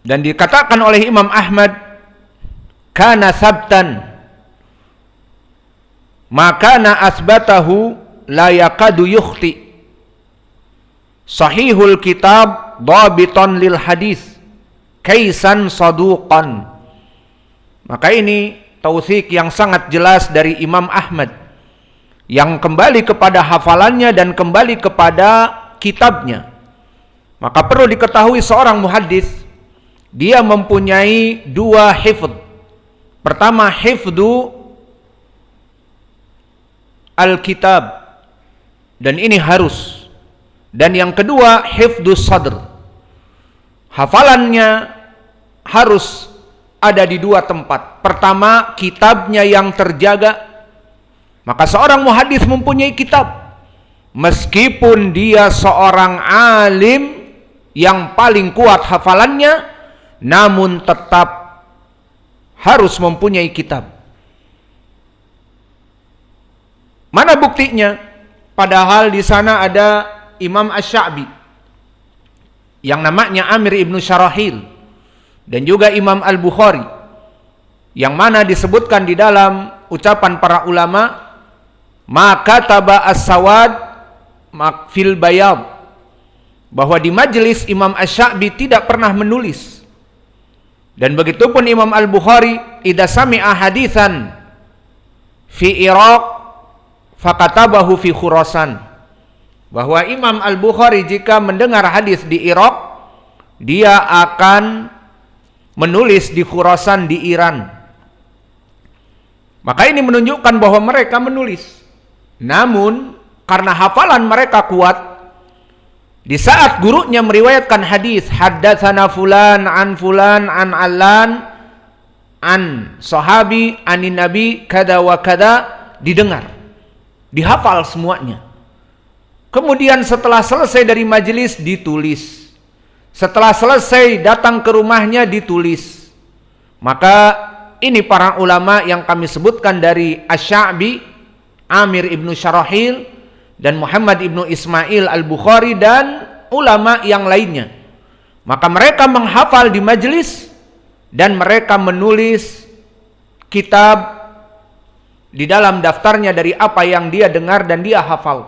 Dan dikatakan oleh Imam Ahmad, kana sabtan makana asbatahu la yakadu yukhti, sahihul kitab dhabitan lil hadis kaisan saduqan. Maka ini tautsik yang sangat jelas dari Imam Ahmad yang kembali kepada hafalannya dan kembali kepada kitabnya. Maka perlu diketahui seorang muhaddis dia mempunyai dua hifdz. Pertama, hifdzu al-kitab, dan ini harus. Dan yang kedua, hifdzus sadr, hafalannya harus ada di dua tempat. Pertama, kitabnya yang terjaga. Maka seorang muhaddis mempunyai kitab, meskipun dia seorang alim yang paling kuat hafalannya, namun tetap harus mempunyai kitab. Mana buktinya? Padahal di sana ada Imam Asy-Sya'bi yang namanya Amir ibnu Syarahil, dan juga Imam Al-Bukhari yang mana disebutkan di dalam ucapan para ulama, maka taba as-sawad fil bayad, bahwa di majelis Imam Asy-Sya'bi tidak pernah menulis. Dan begitupun Imam Al-Bukhari, idza sami'a haditsan fi Iraq fakatabahu fi Khurasan, bahwa Imam Al-Bukhari jika mendengar hadis di Irak, dia akan menulis di Khurasan di Iran. Maka ini menunjukkan bahwa mereka menulis. Namun karena hafalan mereka kuat, di saat gurunya meriwayatkan hadis, haddatsana fulan an allan an sahabi anin nabi kada wa kada, didengar, dihafal semuanya. Kemudian setelah selesai dari majelis ditulis. Setelah selesai datang ke rumahnya ditulis. Maka ini para ulama yang kami sebutkan dari Asy-Sya'bi, Amir ibnu Syarahil, dan Muhammad ibnu Ismail Al-Bukhari, dan ulama yang lainnya. Maka mereka menghafal di majelis dan mereka menulis kitab di dalam daftarnya dari apa yang dia dengar dan dia hafal.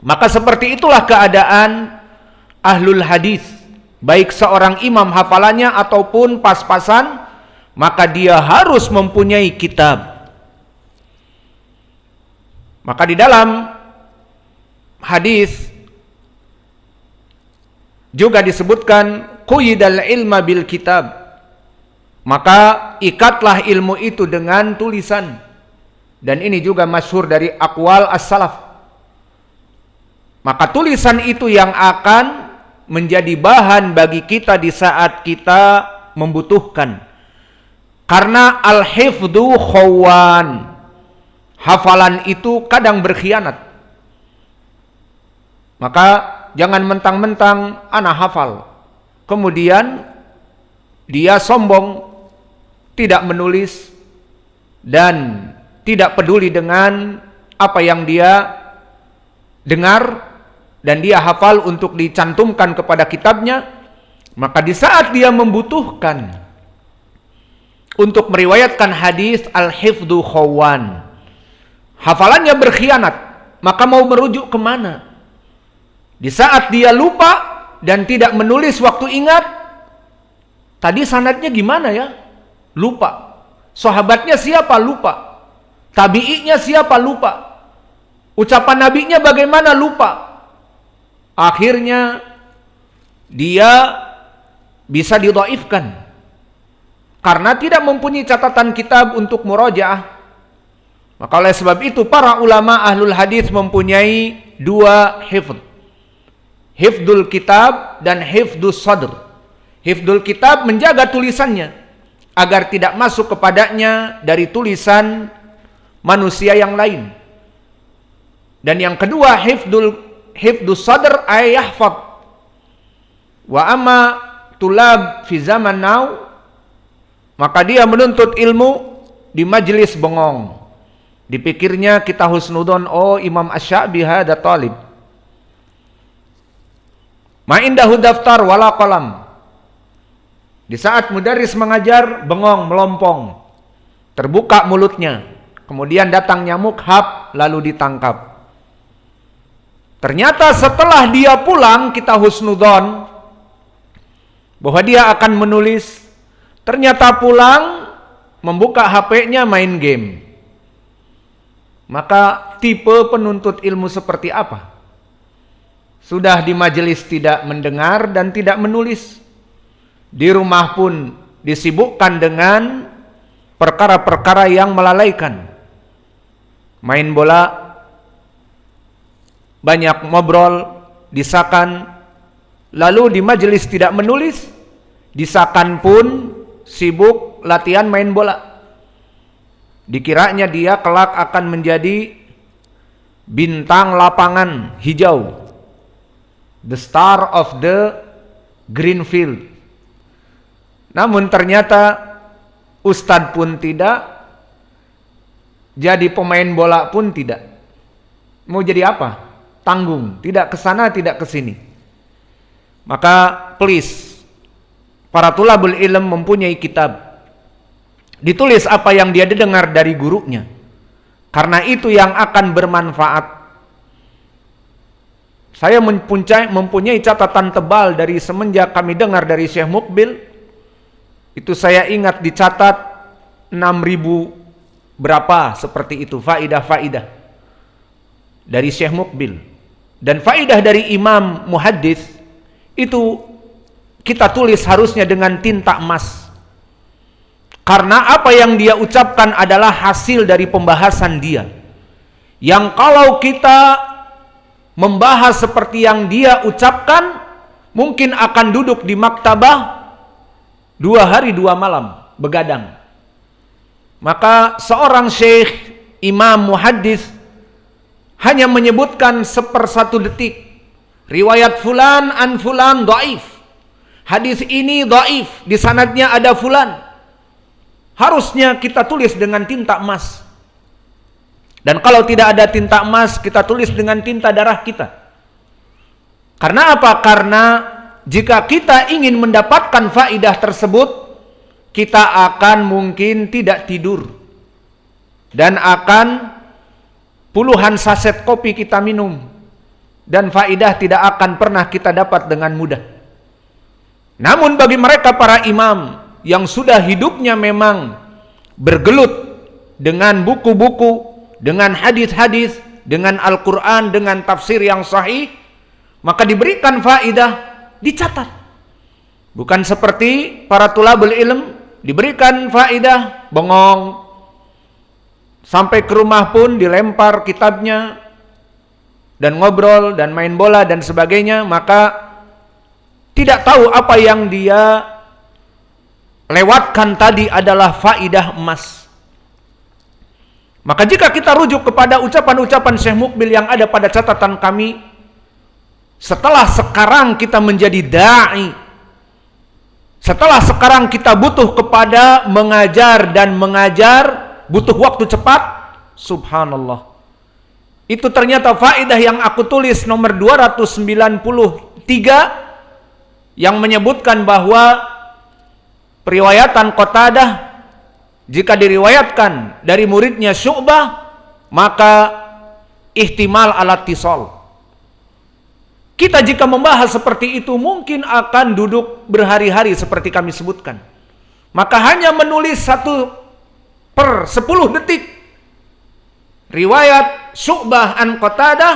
Maka seperti itulah keadaan ahlul hadis, baik seorang imam hafalannya ataupun pas-pasan, maka dia harus mempunyai kitab. Maka di dalam hadis juga disebutkan quyidal ilma bil kitab, maka ikatlah ilmu itu dengan tulisan. Dan ini juga masyhur dari aqwal as-salaf. Maka tulisan itu yang akan menjadi bahan bagi kita di saat kita membutuhkan. Karena al-hifdzu khawan, hafalan itu kadang berkhianat. Maka jangan mentang-mentang ana hafal, kemudian dia sombong, tidak menulis dan tidak peduli dengan apa yang dia dengar dan dia hafal untuk dicantumkan kepada kitabnya. Maka di saat dia membutuhkan untuk meriwayatkan hadis, al-hifdzu khawan, hafalannya berkhianat, maka mau merujuk kemana? Di saat dia lupa dan tidak menulis waktu ingat, tadi sanadnya gimana ya? Lupa. Sahabatnya siapa? Lupa. Tabi'inya siapa? Lupa. Ucapan nabinya bagaimana? Lupa. Akhirnya dia bisa didhaifkan karena tidak mempunyai catatan kitab untuk murajaah. Maka oleh sebab itu para ulama ahlul hadis mempunyai dua hifdz, hifdzul kitab dan hifdzus sadr. Hifdzul kitab menjaga tulisannya agar tidak masuk kepadanya dari tulisan manusia yang lain. Dan yang kedua, hifdzus sadr ay yahfaz. Wa amma tulab fi zaman now, maka dia menuntut ilmu di majelis bengong. Dipikirnya kita husnudon, oh Imam Asy-Sya'bi hada talib. Ma indahu daftar wala qalam. Di saat mudaris mengajar, bengong, melompong, terbuka mulutnya, kemudian datang nyamuk, hap, lalu ditangkap. Ternyata setelah dia pulang, kita husnudzon bahwa dia akan menulis. Ternyata pulang, membuka HP-nya, main game. Maka tipe penuntut ilmu seperti apa? Sudah di majelis tidak mendengar dan tidak menulis. Di rumah pun disibukkan dengan perkara-perkara yang melalaikan. Main bola, banyak ngobrol, disakan, lalu di majelis tidak menulis, disakan pun sibuk latihan main bola. Dikiranya dia kelak akan menjadi bintang lapangan hijau, the star of the green field. Namun ternyata ustadz pun tidak, jadi pemain bola pun tidak. Mau jadi apa? Tanggung, tidak ke sana, tidak ke sini. Maka please, para tulabul ilm mempunyai kitab, ditulis apa yang dia dengar dari gurunya, karena itu yang akan bermanfaat. Saya mempunyai catatan tebal dari semenjak kami dengar dari Syekh Mukbil. Itu saya ingat dicatat 6.000 berapa seperti itu faidah-faidah dari Syekh Mukbil. Dan faidah dari Imam Muhaddis itu kita tulis harusnya dengan tinta emas. Karena apa yang dia ucapkan adalah hasil dari pembahasan dia. Yang kalau kita membahas seperti yang dia ucapkan, mungkin akan duduk di maktabah 2 hari 2 malam begadang. Maka seorang syekh imam muhaddis hanya menyebutkan 1/1 detik. Riwayat fulan an fulan dhaif. Hadis ini dhaif, di sanadnya ada fulan. Harusnya kita tulis dengan tinta emas. Dan kalau tidak ada tinta emas, kita tulis dengan tinta darah kita. Karena apa? Karena jika kita ingin mendapatkan faidah tersebut, kita akan mungkin tidak tidur. Dan akan puluhan saset kopi kita minum. Dan faidah tidak akan pernah kita dapat dengan mudah. Namun bagi mereka para imam yang sudah hidupnya memang bergelut dengan buku-buku, dengan hadis-hadis, dengan Al-Quran, dengan tafsir yang sahih, maka diberikan faidah, dicatat. Bukan seperti para tulabul ilm, diberikan faidah, bengong, sampai ke rumah pun dilempar kitabnya, dan ngobrol, dan main bola, dan sebagainya, maka tidak tahu apa yang dia lewatkan tadi adalah faidah emas. Maka jika kita rujuk kepada ucapan-ucapan Syekh Mukbil yang ada pada catatan kami, setelah sekarang kita menjadi da'i, setelah sekarang kita butuh kepada mengajar dan mengajar, butuh waktu cepat, subhanallah. Itu ternyata faidah yang aku tulis nomor 293 yang menyebutkan bahwa periwayatan Qatadah jika diriwayatkan dari muridnya Syu'bah, maka ihtimal alat tisol. Kita jika membahas seperti itu mungkin akan duduk berhari-hari seperti kami sebutkan. Maka hanya menulis 1/10 detik riwayat Syu'bah an Qatadah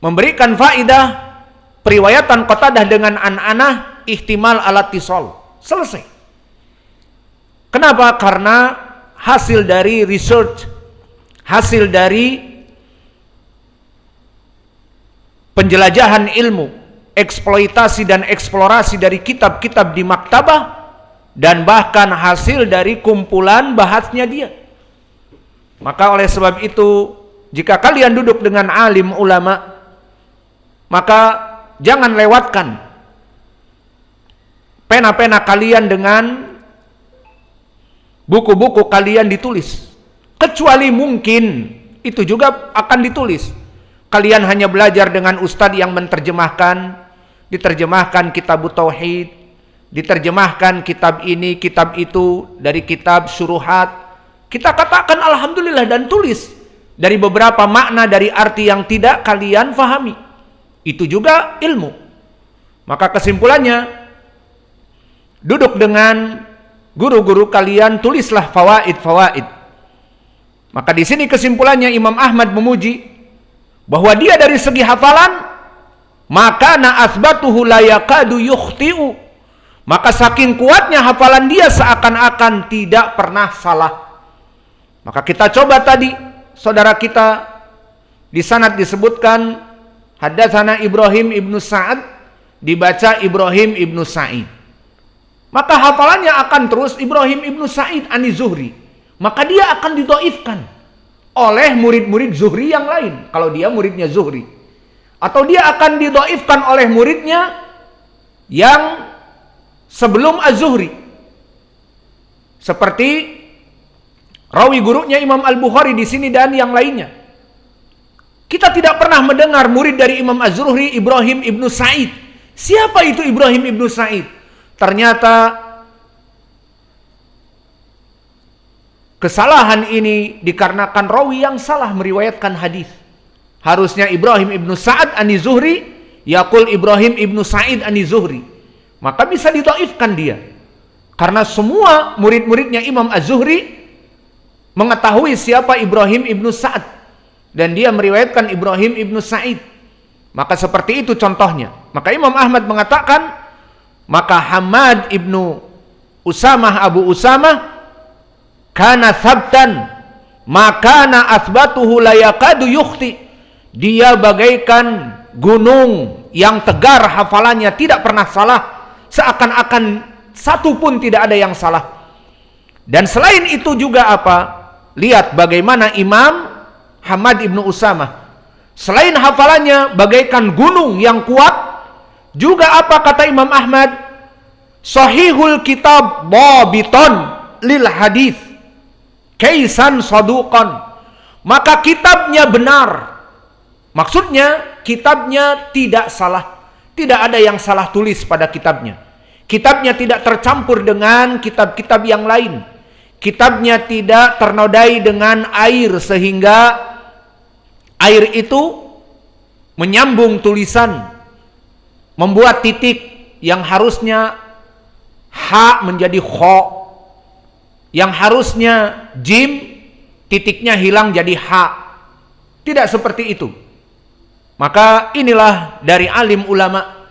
memberikan faidah periwayatan Qatadah dengan an-anah ihtimal alat tisol. Selesai. Kenapa? Karena hasil dari research, hasil dari penjelajahan ilmu, eksploitasi dan eksplorasi dari kitab-kitab di maktabah, dan bahkan hasil dari kumpulan bahasnya dia. Maka oleh sebab itu, jika kalian duduk dengan alim ulama, maka jangan lewatkan pena-pena kalian dengan buku-buku kalian ditulis. Kecuali mungkin itu juga akan ditulis. Kalian hanya belajar dengan ustadz yang menerjemahkan, diterjemahkan kitab tauhid, diterjemahkan kitab ini, kitab itu, dari kitab syuruhat. Kita katakan alhamdulillah dan tulis dari beberapa makna dari arti yang tidak kalian fahami. Itu juga ilmu. Maka kesimpulannya, duduk dengan guru-guru kalian, tulislah fawaid-fawaid. Maka di sini kesimpulannya Imam Ahmad memuji bahwa dia dari segi hafalan, maka na asbatuhu la yakadu yukhti'u. Maka saking kuatnya hafalan dia seakan-akan tidak pernah salah. Maka kita coba tadi, saudara kita di sanad disebutkan haddatsana Ibrahim ibnu Sa'ad, dibaca Ibrahim ibnu Sa'id. Maka hafalannya akan terus Ibrahim ibnu Sa'id ani Zuhri. Maka dia akan didoifkan oleh murid-murid Zuhri yang lain, kalau dia muridnya Zuhri. Atau dia akan didoifkan oleh muridnya yang sebelum Az-Zuhri, seperti rawi gurunya Imam Al-Bukhari di sini dan yang lainnya. Kita tidak pernah mendengar murid dari Imam Az-Zuhri Ibrahim ibnu Sa'id. Siapa itu Ibrahim ibnu Sa'id? Ternyata kesalahan ini dikarenakan rawi yang salah meriwayatkan hadis. Harusnya Ibrahim ibnu Sa'ad ani Zuhri, yaqul Ibrahim ibnu Sa'id ani Zuhri. Maka bisa didhaifkan dia. Karena semua murid-muridnya Imam Az-Zuhri mengetahui siapa Ibrahim ibnu Sa'ad, dan dia meriwayatkan Ibrahim ibnu Sa'id. Maka seperti itu contohnya. Maka Imam Ahmad mengatakan, maka Hamad ibnu Usamah Abu Usamah kana sabtan, maka na asbatuhu la yakadu yukhti. Dia bagaikan gunung yang tegar hafalannya, tidak pernah salah, seakan-akan satu pun tidak ada yang salah. Dan selain itu juga apa? Lihat bagaimana Imam Hamad ibnu Usamah, selain hafalannya bagaikan gunung yang kuat, juga apa kata Imam Ahmad? Sahihul kitab babiton lil hadis kaisan saduqan. Maka kitabnya benar. Maksudnya kitabnya tidak salah. Tidak ada yang salah tulis pada kitabnya. Kitabnya tidak tercampur dengan kitab-kitab yang lain. Kitabnya tidak ternodai dengan air sehingga air itu menyambung tulisan, membuat titik yang harusnya ha menjadi kho, yang harusnya jim titiknya hilang jadi ha. Tidak seperti itu. Maka inilah dari alim ulama.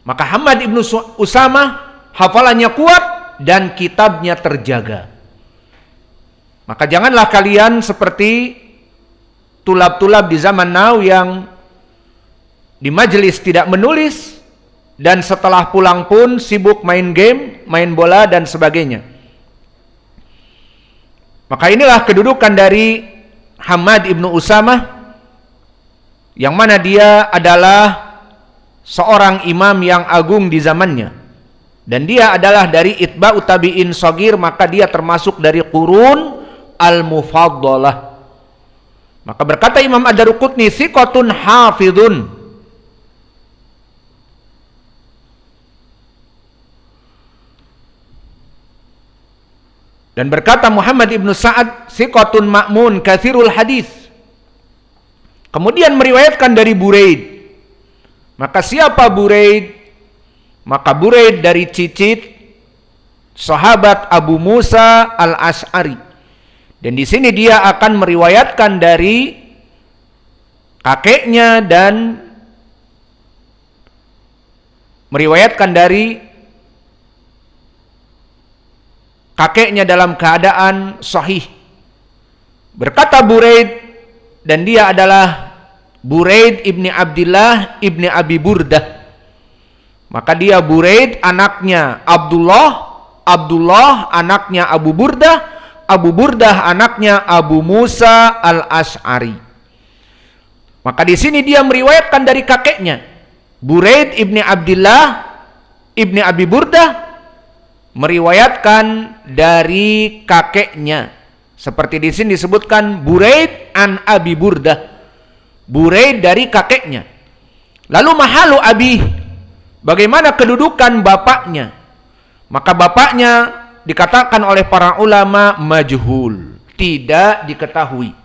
Maka Hamad ibnu Usamah hafalannya kuat dan kitabnya terjaga. Maka janganlah kalian seperti tulab-tulab di zaman now yang di majelis tidak menulis dan setelah pulang pun sibuk main game, main bola dan sebagainya. Maka inilah kedudukan dari Hamad ibnu Usamah, yang mana dia adalah seorang imam yang agung di zamannya, dan dia adalah dari itba'ut tabi'in shagir, maka dia termasuk dari qurun al-mufaddalah. Maka berkata Imam Ad-Daruqutni, thiqatun hafidhun. Dan berkata Muhammad ibnu Sa'ad, thiqatun ma'mun kathirul hadis. Kemudian meriwayatkan dari Buraid. Maka siapa Buraid? Maka Buraid dari cicit sahabat Abu Musa al-Ash'ari. Dan di sini dia akan meriwayatkan dari kakeknya dan meriwayatkan dari kakeknya dalam keadaan sahih. Berkata Buraid, dan dia adalah Buraid ibni Abdillah ibni Abi Burdah. Maka dia Buraid anaknya Abdullah, Abdullah anaknya Abu Burdah, Abu Burdah anaknya Abu Musa al-Ash'ari. Maka di sini dia meriwayatkan dari kakeknya Buraid ibni Abdillah ibni Abi Burdah, meriwayatkan dari kakeknya. Seperti di sini disebutkan Buraid an Abi Burdah. Buraid dari kakeknya. Lalu mahalu abi, Bagaimana kedudukan bapaknya? Maka bapaknya dikatakan oleh para ulama majhul, tidak diketahui.